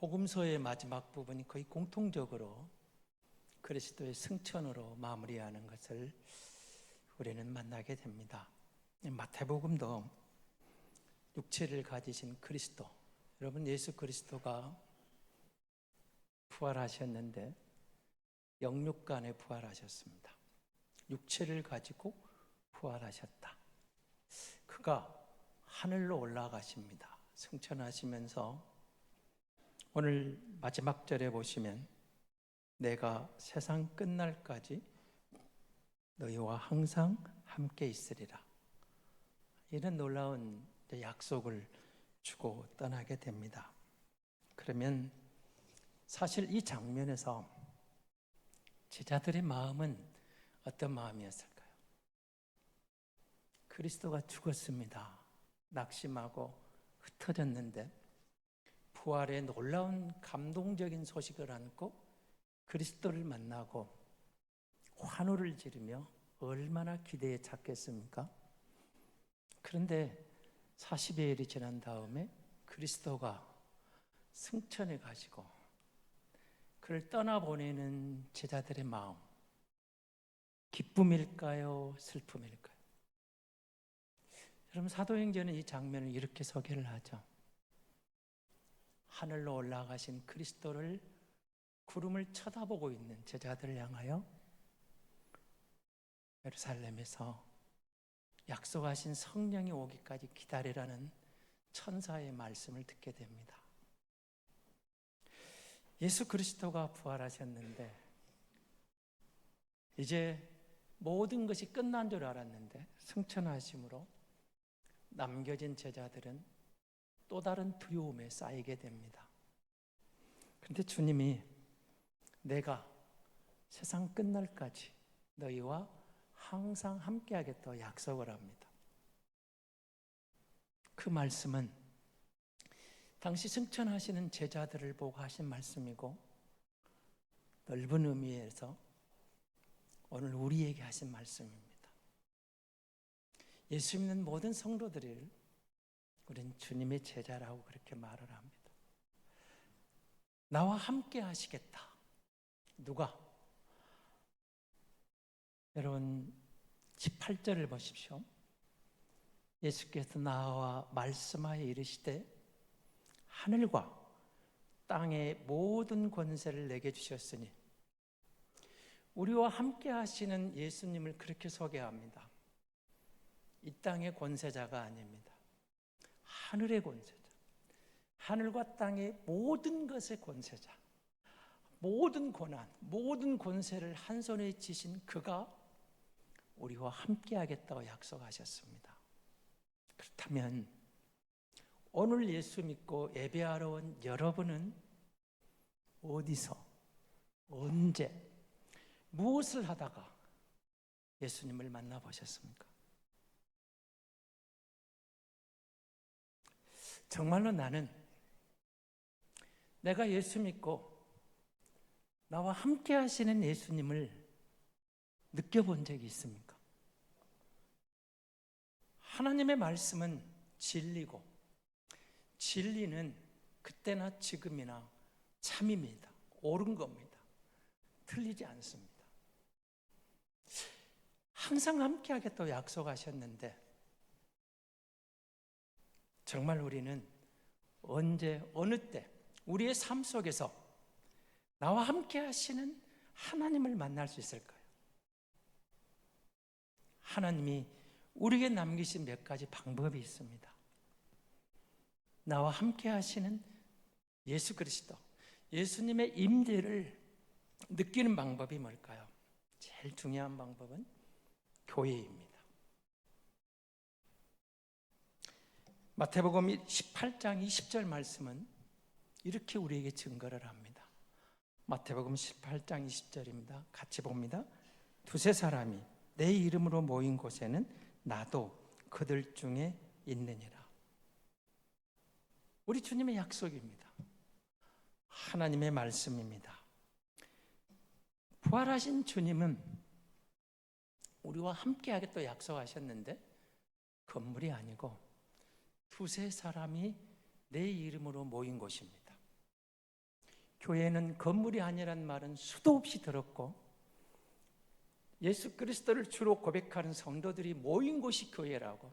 복음서의 마지막 부분이 거의 공통적으로 그리스도의 승천으로 마무리하는 것을 우리는 만나게 됩니다. 마태복음도 육체를 가지신 그리스도, 여러분 예수 그리스도가 부활하셨는데 영육간에 부활하셨습니다. 육체를 가지고 부활하셨다. 그가 하늘로 올라가십니다. 승천하시면서 오늘 마지막 절에 보시면 내가 세상 끝날까지 너희와 항상 함께 있으리라. 이런 놀라운 약속을 주고 떠나게 됩니다. 그러면 사실 이 장면에서 제자들의 마음은 어떤 마음이었을까요? 그리스도가 죽었습니다. 낙심하고 흩어졌는데 부활의 놀라운 감동적인 소식을 안고 그리스도를 만나고 환호를 지르며 얼마나 기대에 찼겠습니까? 그런데 40여일이 지난 다음에 그리스도가 승천해 가시고 그를 떠나보내는 제자들의 마음, 기쁨일까요? 슬픔일까요? 여러분, 사도행전은 이 장면을 이렇게 소개를 하죠. 하늘로 올라가신 그리스도를 구름을 쳐다보고 있는 제자들을 향하여 예루살렘에서 약속하신 성령이 오기까지 기다리라는 천사의 말씀을 듣게 됩니다. 예수 그리스도가 부활하셨는데 이제 모든 것이 끝난 줄 알았는데 승천하심으로 남겨진 제자들은 또 다른 두려움에 쌓이게 됩니다. 그런데 주님이 내가 세상 끝날까지 너희와 항상 함께하겠다고 약속을 합니다. 그 말씀은 당시 승천하시는 제자들을 보고 하신 말씀이고 넓은 의미에서 오늘 우리에게 하신 말씀입니다. 예수 믿는 모든 성도들을 우린 주님의 제자라고 그렇게 말을 합니다. 나와 함께 하시겠다. 누가? 여러분 18절을 보십시오. 예수께서 나와 말씀하여 이르시되 하늘과 땅의 모든 권세를 내게 주셨으니 우리와 함께 하시는 예수님을 그렇게 소개합니다. 이 땅의 권세자가 아닙니다. 하늘의 권세자. 하늘과 땅의 모든 것의 권세자. 모든 고난, 모든 권세를 한 손에 쥐신 그가 우리와 함께 하겠다고 약속하셨습니다. 그렇다면 오늘 예수 믿고 예배하러 온 여러분은 어디서, 언제, 무엇을 하다가 예수님을 만나보셨습니까? 정말로 나는 내가 예수 믿고 나와 함께 하시는 예수님을 느껴본 적이 있습니까? 하나님의 말씀은 진리고 진리는 그때나 지금이나 참입니다. 옳은 겁니다. 틀리지 않습니다. 항상 함께 하겠다고 약속하셨는데 정말 우리는 언제 어느 때 우리의 삶 속에서 나와 함께 하시는 하나님을 만날 수 있을까요? 하나님이 우리에게 남기신 몇 가지 방법이 있습니다. 나와 함께 하시는 예수 그리스도, 예수님의 임재를 느끼는 방법이 뭘까요? 제일 중요한 방법은 교회입니다. 마태복음 18장 20절 말씀은 이렇게 우리에게 증거를 합니다. 마태복음 18장 20절입니다. 같이 봅니다. 두세 사람이 내 이름으로 모인 곳에는 나도 그들 중에 있느니라. 우리 주님의 약속입니다. 하나님의 말씀입니다. 부활하신 주님은 우리와 함께 하겠다고 약속하셨는데 건물이 아니고 두세 사람이 내 이름으로 모인 곳입니다. 교회는 건물이 아니란 말은 수도 없이 들었고 예수 그리스도를 주로 고백하는 성도들이 모인 곳이 교회라고.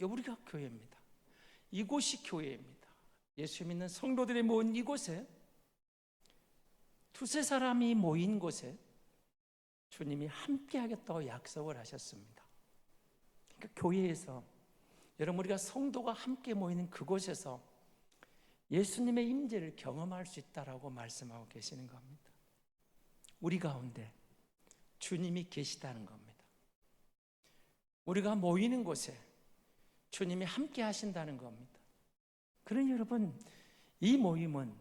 우리가 교회입니다. 이곳이 교회입니다. 예수 믿는 성도들이 모인 이곳에, 두세 사람이 모인 곳에 주님이 함께 하겠다고 약속을 하셨습니다. 그러니까 교회에서, 여러분, 우리가 성도가 함께 모이는 그곳에서 예수님의 임재를 경험할 수 있다라고 말씀하고 계시는 겁니다. 우리 가운데 주님이 계시다는 겁니다. 우리가 모이는 곳에 주님이 함께 하신다는 겁니다. 그러니 여러분, 이 모임은,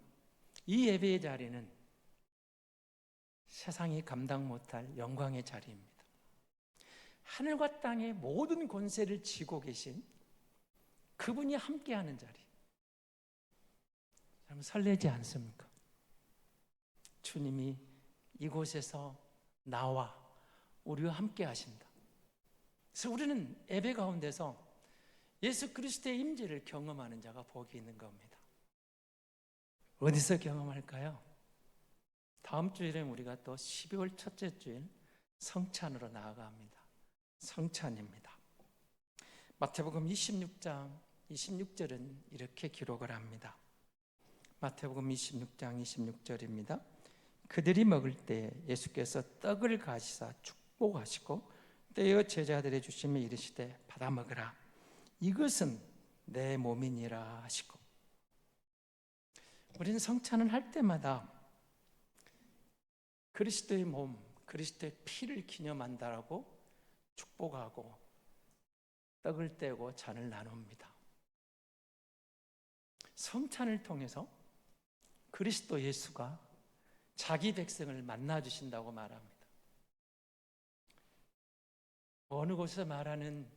이 예배의 자리는 세상이 감당 못할 영광의 자리입니다. 하늘과 땅의 모든 권세를 쥐고 계신 그분이 함께하는 자리. 여러분, 설레지 않습니까? 주님이 이곳에서 나와 우리와 함께 하신다. 그래서 우리는 예배 가운데서 예수 그리스도의 임재를 경험하는 자가 복이 있는 겁니다. 어디서 경험할까요? 다음 주일엔 우리가 또 12월 첫째 주일 성찬으로 나아갑니다. 성찬입니다. 마태복음 26장 26절은 이렇게 기록을 합니다. 마태복음 26장 26절입니다. 그들이 먹을 때 예수께서 떡을 가시사 축복하시고 떼어 제자들의 주시며 이르시되 받아 먹으라. 이것은 내 몸이니라 하시고. 우리는 성찬을 할 때마다 그리스도의 몸, 그리스도의 피를 기념한다라고 축복하고 떡을 떼고 잔을 나눕니다. 성찬을 통해서 그리스도 예수가 자기 백성을 만나 주신다고 말합니다. 어느 곳에서 말하는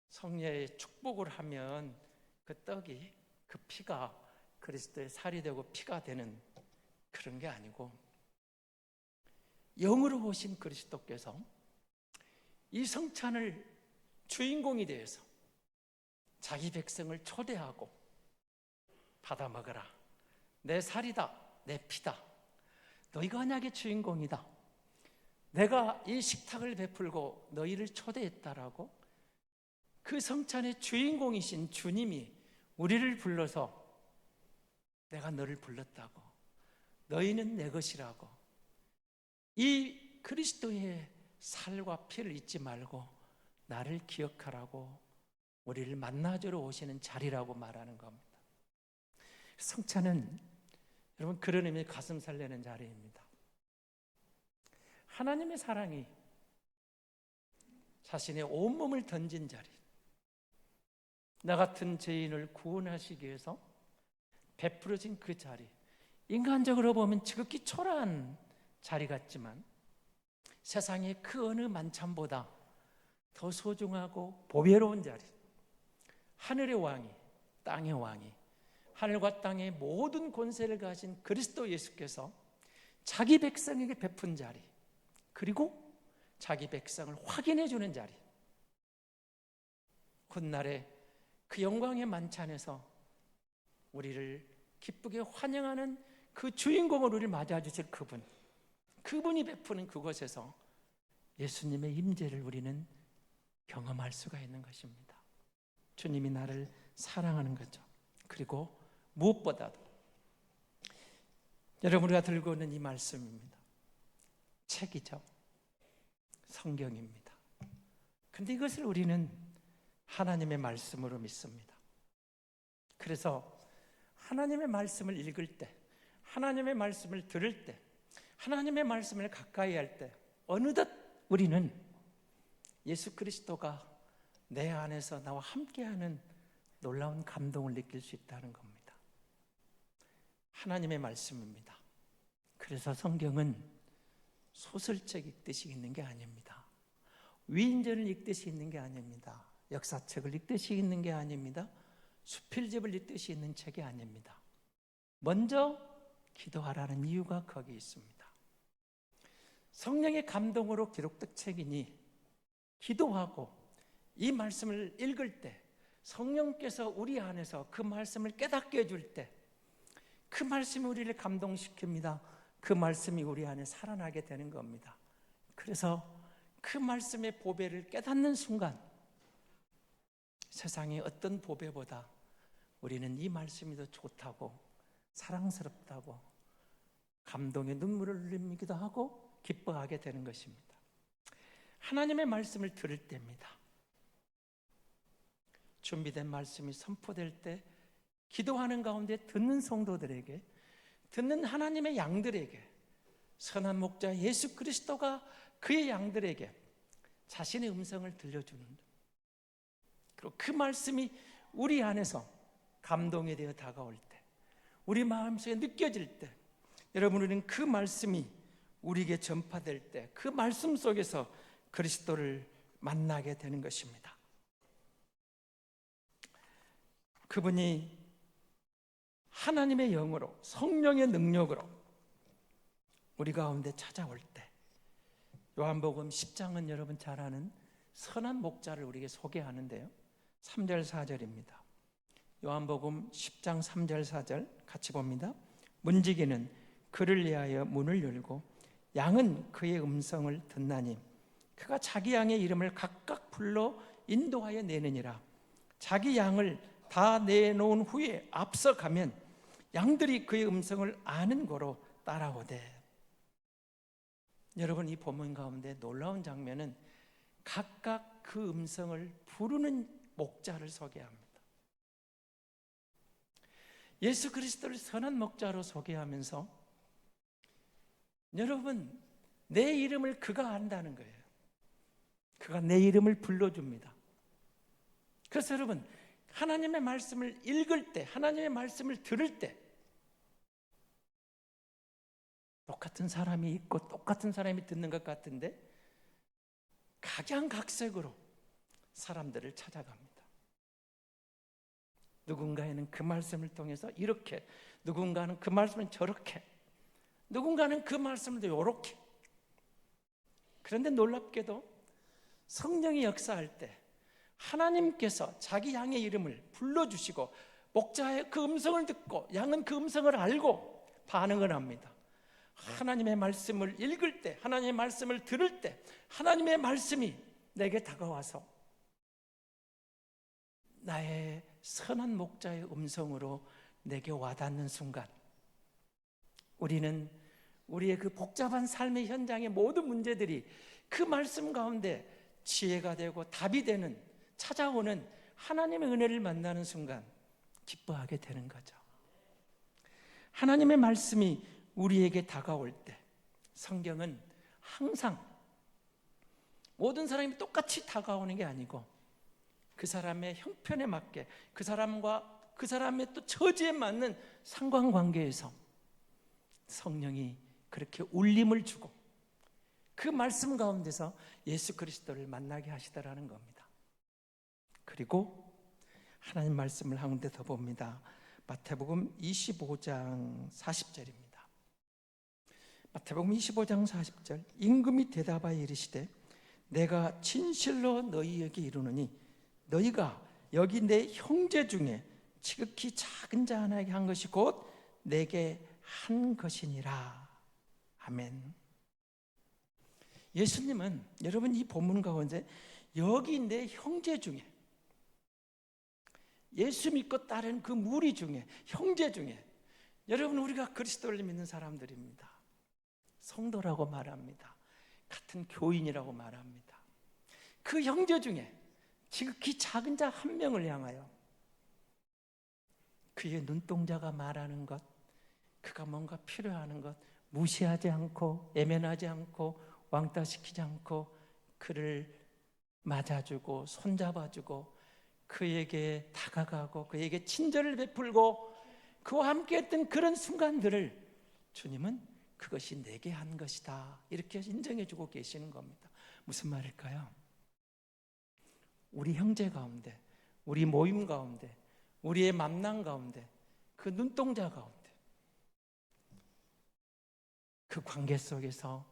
성례의 축복을 하면 그 떡이, 그 피가 그리스도의 살이 되고 피가 되는 그런 게 아니고, 영으로 오신 그리스도께서 이 성찬을 주인공이 되어서 자기 백성을 초대하고 받아 먹어라. 내 살이다, 내 피다. 너희가 언약의 주인공이다. 내가 이 식탁을 베풀고 너희를 초대했다라고 그 성찬의 주인공이신 주님이 우리를 불러서 내가 너를 불렀다고, 너희는 내 것이라고, 이 그리스도의 살과 피를 잊지 말고 나를 기억하라고 우리를 만나주러 오시는 자리라고 말하는 겁니다. 성찬은 여러분 그런 의미의 가슴 설레는 자리입니다. 하나님의 사랑이 자신의 온몸을 던진 자리, 나 같은 죄인을 구원하시기 위해서 베풀어진 그 자리, 인간적으로 보면 지극히 초라한 자리 같지만 세상의 그 어느 만찬보다 더 소중하고 보배로운 자리, 하늘의 왕이, 땅의 왕이, 하늘과 땅의 모든 권세를 가진 그리스도 예수께서 자기 백성에게 베푼 자리, 그리고 자기 백성을 확인해 주는 자리, 훗날에 그 영광의 만찬에서 우리를 기쁘게 환영하는 그 주인공을 우리를 맞아 주실 그분이 베푸는 그곳에서 예수님의 임재를 우리는 경험할 수가 있는 것입니다. 주님이 나를 사랑하는 거죠. 그리고 무엇보다도 여러분, 우리가 들고 있는 이 말씀입니다. 책이죠. 성경입니다. 근데 이것을 우리는 하나님의 말씀으로 믿습니다. 그래서 하나님의 말씀을 읽을 때, 하나님의 말씀을 들을 때, 하나님의 말씀을 가까이 할 때 어느덧 우리는 예수 그리스도가 내 안에서 나와 함께하는 놀라운 감동을 느낄 수 있다는 겁니다. 하나님의 말씀입니다. 그래서 성경은 소설책 읽듯이 읽는 게 아닙니다. 위인전을 읽듯이 읽는 게 아닙니다. 역사책을 읽듯이 읽는 게 아닙니다. 수필집을 읽듯이 읽는 책이 아닙니다. 먼저 기도하라는 이유가 거기 있습니다. 성령의 감동으로 기록된 책이니 기도하고 이 말씀을 읽을 때 성령께서 우리 안에서 그 말씀을 깨닫게 해줄 때 그 말씀이 우리를 감동시킵니다. 그 말씀이 우리 안에 살아나게 되는 겁니다. 그래서 그 말씀의 보배를 깨닫는 순간 세상의 어떤 보배보다 우리는 이 말씀이 더 좋다고, 사랑스럽다고 감동의 눈물을 흘리기도 하고 기뻐하게 되는 것입니다. 하나님의 말씀을 들을 때입니다. 준비된 말씀이 선포될 때 기도하는 가운데 듣는 성도들에게, 듣는 하나님의 양들에게, 선한 목자 예수 그리스도가 그의 양들에게 자신의 음성을 들려주는, 그리고 그 말씀이 우리 안에서 감동이 되어 다가올 때, 우리 마음속에 느껴질 때, 여러분, 우리는 그 말씀이 우리에게 전파될 때 그 말씀 속에서 그리스도를 만나게 되는 것입니다. 그분이 하나님의 영으로, 성령의 능력으로 우리 가운데 찾아올 때, 요한복음 10장은 여러분 잘 아는 선한 목자를 우리에게 소개하는데요, 3절 4절입니다. 요한복음 10장 3절 4절 같이 봅니다. 문지기는 그를 위하여 문을 열고 양은 그의 음성을 듣나니 그가 자기 양의 이름을 각각 불러 인도하여 내느니라. 자기 양을 다 내놓은 후에 앞서가면 양들이 그의 음성을 아는 거로 따라오되. 여러분, 이 본문 가운데 놀라운 장면은 각각 그 음성을 부르는 목자를 소개합니다. 예수 그리스도를 선한 목자로 소개하면서 여러분, 내 이름을 그가 안다는 거예요. 그가 내 이름을 불러줍니다. 그래서 여러분, 하나님의 말씀을 읽을 때, 하나님의 말씀을 들을 때 똑같은 사람이 있고 똑같은 사람이 듣는 것 같은데 각양각색으로 사람들을 찾아갑니다. 누군가에는 그 말씀을 통해서 이렇게, 누군가는 그 말씀을 저렇게, 누군가는 그 말씀을 이렇게. 그런데 놀랍게도 성령이 역사할 때 하나님께서 자기 양의 이름을 불러주시고 목자의 그 음성을 듣고 양은 그 음성을 알고 반응을 합니다. 하나님의 말씀을 읽을 때, 하나님의 말씀을 들을 때 하나님의 말씀이 내게 다가와서 나의 선한 목자의 음성으로 내게 와닿는 순간, 우리는 우리의 그 복잡한 삶의 현장의 모든 문제들이 그 말씀 가운데 지혜가 되고 답이 되는, 찾아오는 하나님의 은혜를 만나는 순간 기뻐하게 되는 거죠. 하나님의 말씀이 우리에게 다가올 때, 성경은 항상 모든 사람이 똑같이 다가오는 게 아니고 그 사람의 형편에 맞게, 그 사람과 그 사람의 또 처지에 맞는 상관관계에서 성령이 그렇게 울림을 주고 그 말씀 가운데서 예수 그리스도를 만나게 하시더라는 겁니다. 그리고 하나님 말씀을 한 군데 더 봅니다. 마태복음 25장 40절입니다. 마태복음 25장 40절, 임금이 대답하여 이르시되 내가 진실로 너희에게 이르노니 너희가 여기 내 형제 중에 지극히 작은 자 하나에게 한 것이 곧 내게 한 것이니라. 아멘. 예수님은 여러분 이 본문 가운데 여기 내 형제 중에, 예수 믿고 따른 그 무리 중에, 형제 중에, 여러분 우리가 그리스도를 믿는 사람들입니다. 성도라고 말합니다. 같은 교인이라고 말합니다. 그 형제 중에 지극히 작은 자 한 명을 향하여 그의 눈동자가 말하는 것, 그가 뭔가 필요하는 것 무시하지 않고 애면하지 않고 왕따시키지 않고 그를 맞아주고 손잡아주고 그에게 다가가고 그에게 친절을 베풀고 그와 함께했던 그런 순간들을 주님은 그것이 내게 한 것이다 이렇게 인정해주고 계시는 겁니다. 무슨 말일까요? 우리 형제 가운데, 우리 모임 가운데, 우리의 만남 가운데, 그 눈동자 가운데, 그 관계 속에서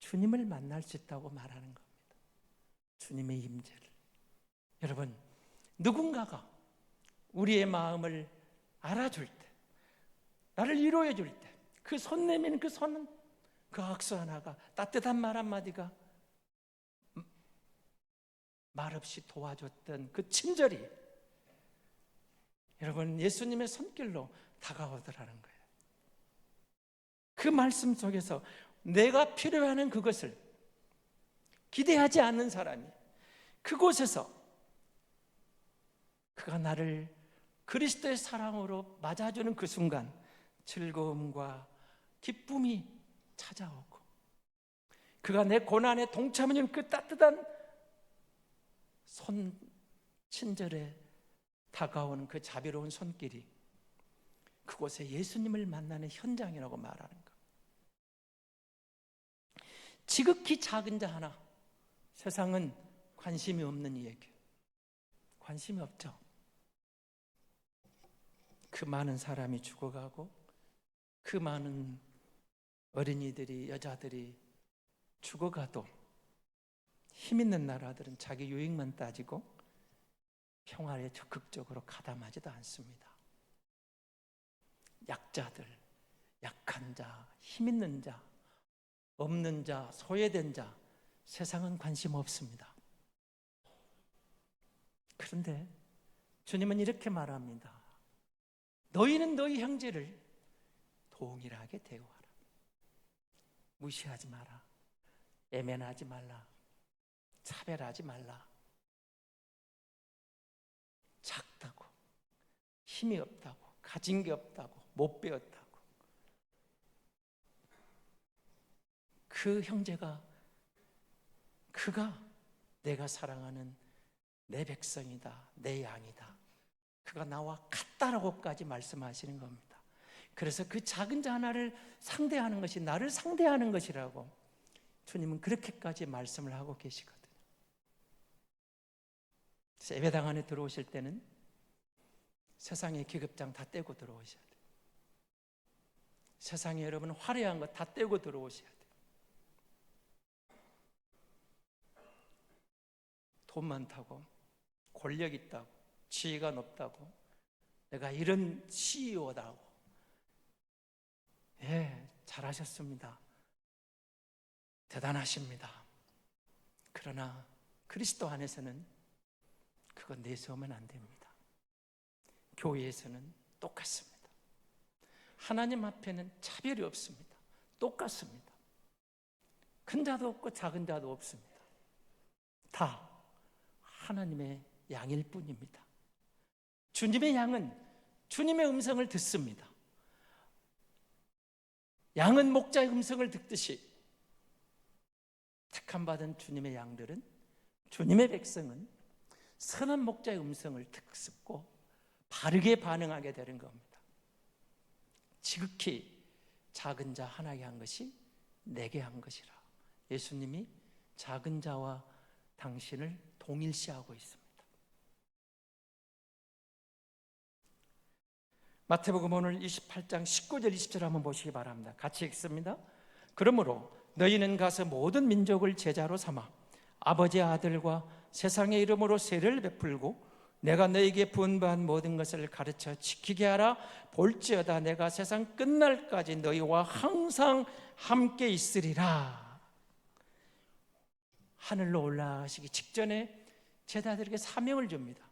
주님을 만날 수 있다고 말하는 겁니다. 주님의 임재를. 여러분, 누군가가 우리의 마음을 알아줄 때, 나를 위로해 줄 때, 그 손 내미는 그 손은, 그 악수 하나가, 따뜻한 말 한마디가, 말없이 도와줬던 그 친절이 여러분 예수님의 손길로 다가오더라는 거예요. 그 말씀 속에서 내가 필요하는 그것을 기대하지 않는 사람이 그곳에서 그가 나를 그리스도의 사랑으로 맞아주는 그 순간 즐거움과 기쁨이 찾아오고, 그가 내 고난에 동참하는 그 따뜻한 손 친절에 다가오는 그 자비로운 손길이 그곳에 예수님을 만나는 현장이라고 말하는 것. 지극히 작은 자 하나, 세상은 관심이 없는 이에게 관심이 없죠. 그 많은 사람이 죽어가고 그 많은 어린이들이, 여자들이 죽어가도 힘 있는 나라들은 자기 유익만 따지고 평화에 적극적으로 가담하지도 않습니다. 약자들, 약한 자, 힘 있는 자, 없는 자, 소외된 자, 세상은 관심 없습니다. 그런데 주님은 이렇게 말합니다. 너희는 너희 형제를 동일하게 대우하라. 무시하지 마라. 애면하지 말라. 차별하지 말라. 작다고, 힘이 없다고, 가진 게 없다고, 못 배웠다고, 그 형제가, 그가 내가 사랑하는 내 백성이다, 내 양이다, 그가 나와 같다라고까지 말씀하시는 겁니다. 그래서 그 작은 자 하나를 상대하는 것이 나를 상대하는 것이라고 주님은 그렇게까지 말씀을 하고 계시거든요. 그래서 예배당 안에 들어오실 때는 세상의 계급장 다 떼고 들어오셔야 돼요. 세상에 여러분 화려한 거 다 떼고 들어오셔야 돼요. 돈 많다고, 권력 있다고, 지위가 높다고, 내가 이런 CEO다고, 예, 잘하셨습니다. 대단하십니다. 그러나 그리스도 안에서는 그거 내세우면 안 됩니다. 교회에서는 똑같습니다. 하나님 앞에는 차별이 없습니다. 똑같습니다. 큰 자도 없고 작은 자도 없습니다. 다 하나님의 양일 뿐입니다. 주님의 양은 주님의 음성을 듣습니다. 양은 목자의 음성을 듣듯이 택함받은 주님의 양들은, 주님의 백성은 선한 목자의 음성을 듣고 바르게 반응하게 되는 겁니다. 지극히 작은 자 하나에게 한 것이 내게 한 것이라. 예수님이 작은 자와 당신을 동일시하고 있습니다. 마태복음 오늘 28장 19절 20절 한번 보시기 바랍니다. 같이 읽습니다. 그러므로 너희는 가서 모든 민족을 제자로 삼아 아버지의 아들과 세상의 이름으로 세례를 베풀고 내가 너희에게 분부한 모든 것을 가르쳐 지키게 하라. 볼지어다 내가 세상 끝날까지 너희와 항상 함께 있으리라. 하늘로 올라가시기 직전에 제자들에게 사명을 줍니다.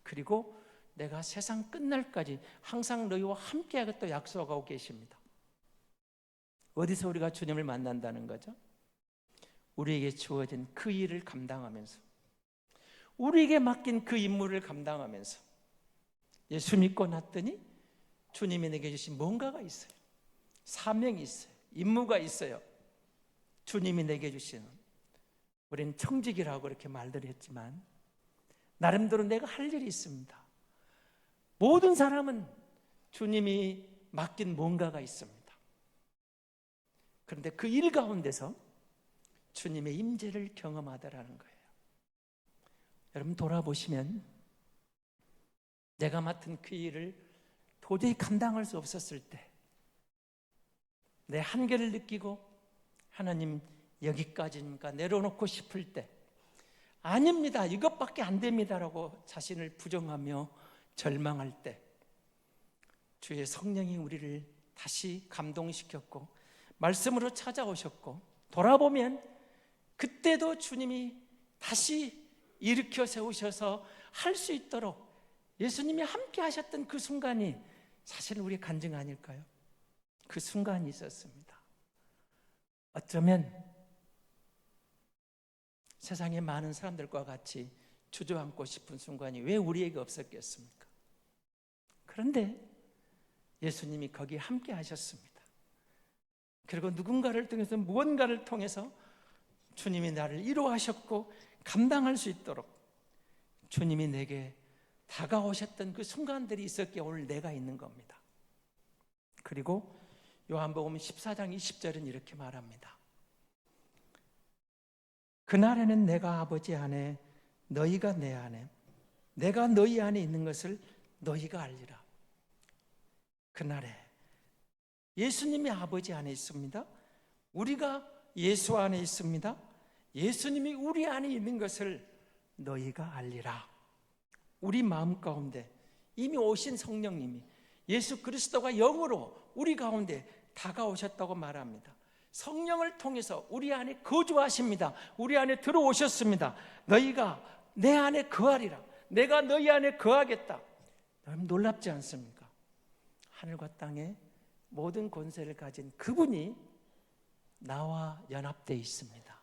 그리고 내가 세상 끝날까지 항상 너희와 함께 하겠다고 약속하고 계십니다. 어디서 우리가 주님을 만난다는 거죠? 우리에게 주어진 그 일을 감당하면서, 우리에게 맡긴 그 임무를 감당하면서, 예수 믿고 났더니 주님이 내게 주신 뭔가가 있어요. 사명이 있어요. 임무가 있어요. 주님이 내게 주시는, 우리는 청직이라고 그렇게 말들 했지만 나름대로 내가 할 일이 있습니다. 모든 사람은 주님이 맡긴 뭔가가 있습니다. 그런데 그 일 가운데서 주님의 임재를 경험하더라는 거예요. 여러분 돌아보시면 내가 맡은 그 일을 도저히 감당할 수 없었을 때, 내 한계를 느끼고 하나님 여기까지니까 내려놓고 싶을 때, 아닙니다, 이것밖에 안 됩니다라고 자신을 부정하며 절망할 때, 주의 성령이 우리를 다시 감동시켰고 말씀으로 찾아오셨고, 돌아보면 그때도 주님이 다시 일으켜 세우셔서 할 수 있도록 예수님이 함께 하셨던 그 순간이 사실 우리의 간증 아닐까요? 그 순간이 있었습니다. 어쩌면 세상의 많은 사람들과 같이 주저앉고 싶은 순간이 왜 우리에게 없었겠습니까? 그런데 예수님이 거기에 함께 하셨습니다. 그리고 누군가를 통해서, 무언가를 통해서 주님이 나를 위로하셨고 감당할 수 있도록 주님이 내게 다가오셨던 그 순간들이 있었기에 오늘 내가 있는 겁니다. 그리고 요한복음 14장 20절은 이렇게 말합니다. 그날에는 내가 아버지 안에, 너희가 내 안에, 내가 너희 안에 있는 것을 너희가 알리라. 그날에 예수님이 아버지 안에 있습니다. 우리가 예수 안에 있습니다. 예수님이 우리 안에 있는 것을 너희가 알리라. 우리 마음 가운데 이미 오신 성령님이 예수 그리스도가 영으로 우리 가운데 다가오셨다고 말합니다. 성령을 통해서 우리 안에 거주하십니다. 우리 안에 들어오셨습니다. 너희가 내 안에 거하리라. 내가 너희 안에 거하겠다. 여러분 놀랍지 않습니까? 하늘과 땅에 모든 권세를 가진 그분이 나와 연합되어 있습니다.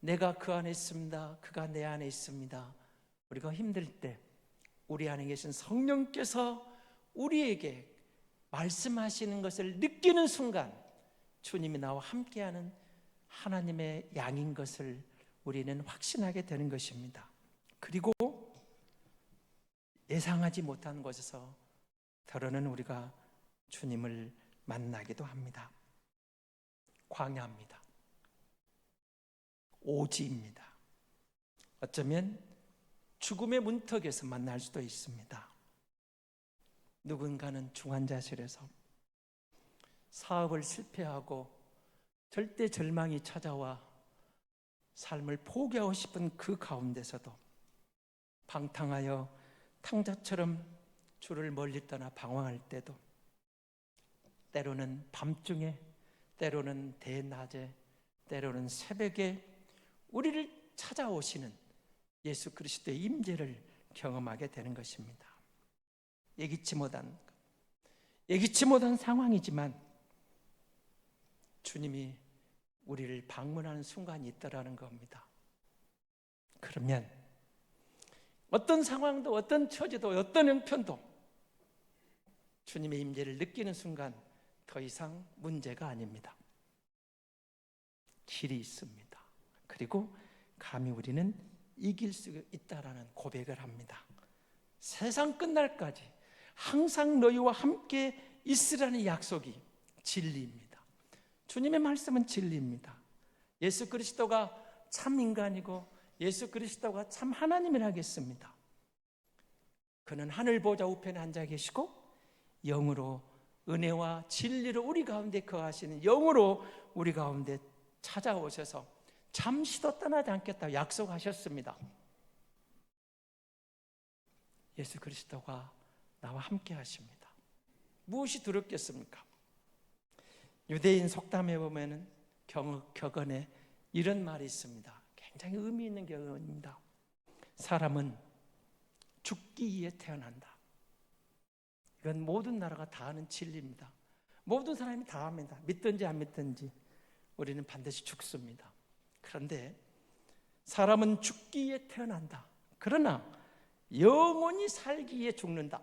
내가 그 안에 있습니다. 그가 내 안에 있습니다. 우리가 힘들 때 우리 안에 계신 성령께서 우리에게 말씀하시는 것을 느끼는 순간 주님이 나와 함께하는 하나님의 양인 것을 우리는 확신하게 되는 것입니다. 그리고 예상하지 못한 곳에서 때로는 우리가 주님을 만나기도 합니다. 광야입니다. 오지입니다. 어쩌면 죽음의 문턱에서 만날 수도 있습니다. 누군가는 중환자실에서 사업을 실패하고 절대 절망이 찾아와 삶을 포기하고 싶은 그 가운데서도 방탕하여 탕자처럼 주를 멀리 떠나 방황할 때도, 때로는 밤중에, 때로는 대낮에, 때로는 새벽에 우리를 찾아오시는 예수 그리스도의 임재를 경험하게 되는 것입니다. 예기치 못한 상황이지만 주님이 우리를 방문하는 순간이 있다라는 겁니다. 그러면 어떤 상황도, 어떤 처지도, 어떤 형편도 주님의 임재를 느끼는 순간 더 이상 문제가 아닙니다. 길이 있습니다. 그리고 감히 우리는 이길 수 있다라는 고백을 합니다. 세상 끝날까지 항상 너희와 함께 있으라는 약속이 진리입니다. 주님의 말씀은 진리입니다. 예수 그리스도가 참 인간이고 예수 그리스도가 참 하나님이라 하겠습니다. 그는 하늘 보좌 우편에 앉아 계시고 영으로 은혜와 진리로 우리 가운데 거하시는 영으로 우리 가운데 찾아오셔서 잠시도 떠나지 않겠다고 약속하셨습니다. 예수 그리스도가 나와 함께 하십니다. 무엇이 두렵겠습니까? 유대인 속담에 보면은 격언에 이런 말이 있습니다. 굉장히 의미 있는 격언입니다. 사람은 죽기 위해 태어난다. 이건 모든 나라가 다 아는 진리입니다. 모든 사람이 다 합니다. 믿든지 안 믿든지 우리는 반드시 죽습니다. 그런데 사람은 죽기 위해 태어난다. 그러나 영원히 살기 위해 죽는다.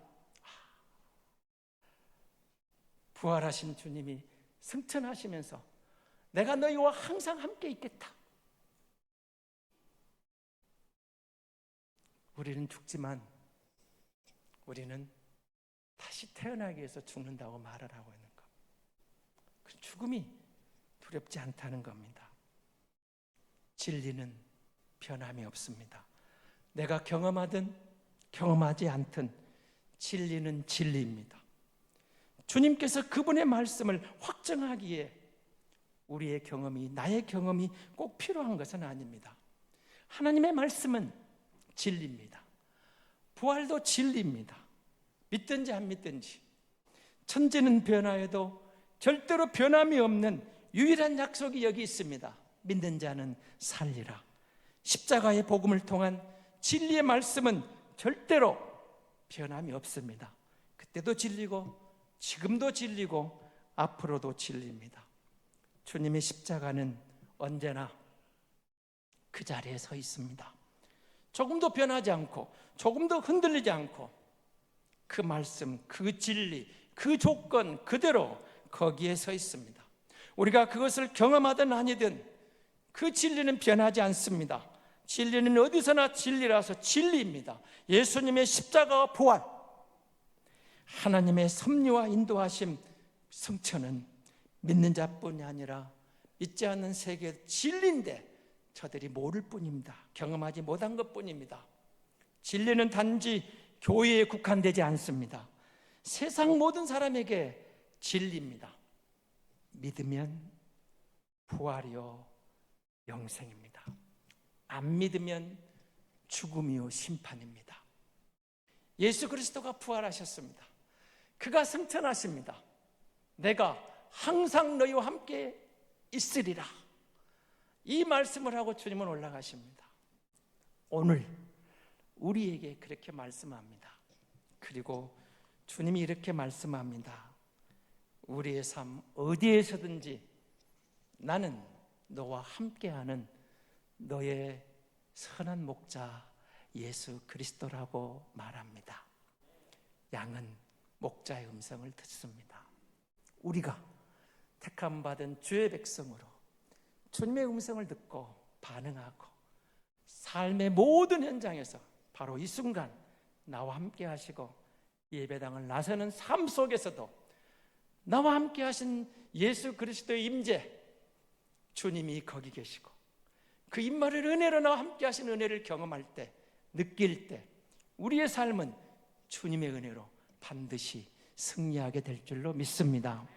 부활하신 주님이 승천하시면서 내가 너희와 항상 함께 있겠다. 우리는 죽지만 우리는 다시 태어나기 위해서 죽는다고 말을 하고 있는 것. 그 죽음이 두렵지 않다는 겁니다. 진리는 변함이 없습니다. 내가 경험하든 경험하지 않든 진리는 진리입니다. 주님께서 그분의 말씀을 확정하기에 우리의 경험이, 나의 경험이 꼭 필요한 것은 아닙니다. 하나님의 말씀은 진리입니다. 부활도 진리입니다. 믿든지 안 믿든지 천지는 변화해도 절대로 변함이 없는 유일한 약속이 여기 있습니다. 믿는 자는 살리라. 십자가의 복음을 통한 진리의 말씀은 절대로 변함이 없습니다. 그때도 진리고 지금도 진리고 앞으로도 진리입니다. 주님의 십자가는 언제나 그 자리에 서 있습니다. 조금도 변하지 않고 조금도 흔들리지 않고 그 말씀, 그 진리, 그 조건 그대로 거기에 서 있습니다. 우리가 그것을 경험하든 아니든 그 진리는 변하지 않습니다. 진리는 어디서나 진리라서 진리입니다. 예수님의 십자가와 부활, 하나님의 섭리와 인도하심, 성천은 믿는 자뿐이 아니라 믿지 않는 세계의 진리인데 저들이 모를 뿐입니다. 경험하지 못한 것뿐입니다. 진리는 단지 교회에 국한되지 않습니다. 세상 모든 사람에게 진리입니다. 믿으면 부활이요 영생입니다. 안 믿으면 죽음이요 심판입니다. 예수 그리스도가 부활하셨습니다. 그가 승천하십니다. 내가 항상 너희와 함께 있으리라. 이 말씀을 하고 주님은 올라가십니다. 오늘 우리에게 그렇게 말씀합니다. 그리고 주님이 이렇게 말씀합니다. 우리의 삶 어디에서든지 나는 너와 함께하는 너의 선한 목자 예수 그리스도라고 말합니다. 양은 목자의 음성을 듣습니다. 우리가 택함 받은 주의 백성으로 주님의 음성을 듣고 반응하고 삶의 모든 현장에서 바로 이 순간 나와 함께 하시고 예배당을 나서는 삶 속에서도 나와 함께 하신 예수 그리스도의 임재, 주님이 거기 계시고 그 임마를 은혜로 나와 함께 하신 은혜를 경험할 때, 느낄 때 우리의 삶은 주님의 은혜로 반드시 승리하게 될 줄로 믿습니다.